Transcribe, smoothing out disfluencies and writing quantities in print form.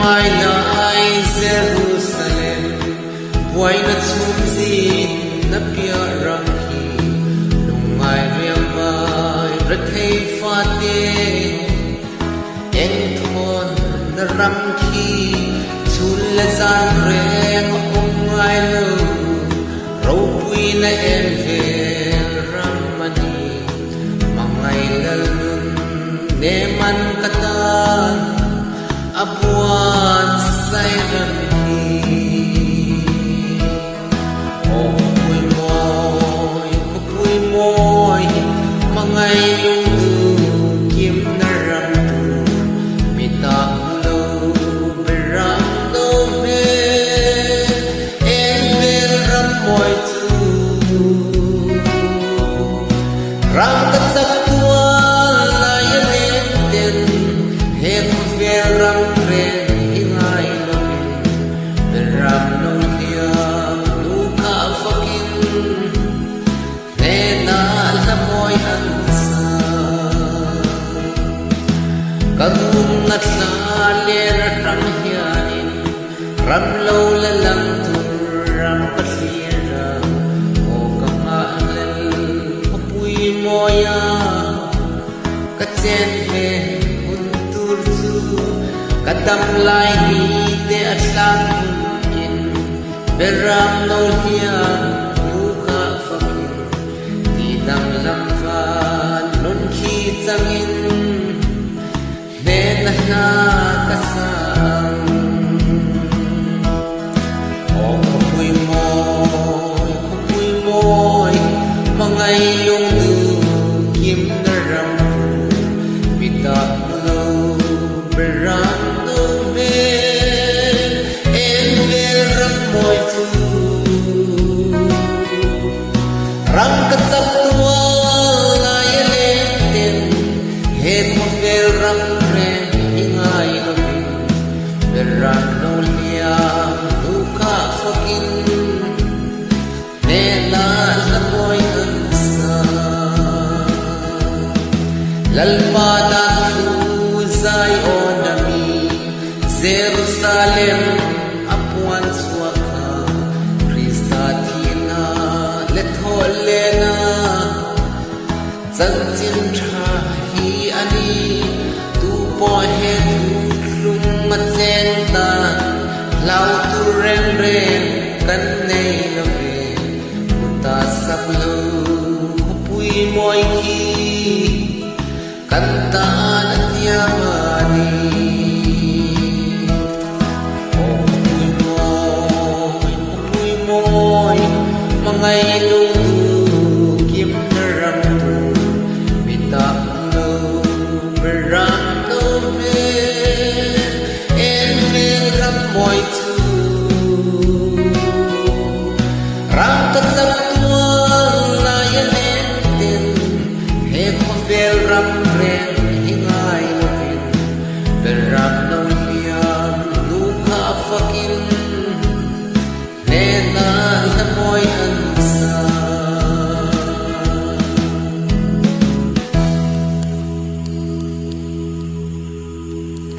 ngai lai Jerusalem buai na chum zin na pia ram hi lungai riam vai ra thei fa te eng thon na ram khi chul la zan re ong ngai lo ro pui na en ve ram mani mangai lal nun ne man katan abuan say ram hi o pui moi mangai lung du kim na ram tu mi ta lo beram lo me en ve ram moi tu ram ta sak tua la ya le ten he ve ram re ingai lo me ram no dia lu ka fakin ne na la moi an sa kadung nat na le ram hianin ram lo la lam tu ram pasira o ka ma lel pui moya ka chen ve un tur chu kadam lai ni te atlang in beram no hia lu ka fakin ti dam lam fa nun khi changin ne na na ka sang o pui moi mangai lung du kim na ram mi ta lo beram no me en ve ram moi tu ram ka chap tua la ye le ten he mo ve ram re ingai lo me ram no lia tu ka fakin ne na la moi an sa lalpa da tu zai onami Jerusalem apuan suaka Krista thina le tholena chanchin tha hi ani tu po he lum ma chen ta lau tu rem rem kan nei lo ve ta sap lo pui moi ki kan ta na tia mani mangai lung du kim na ram tu mi ta lo beram no me en ve ram moi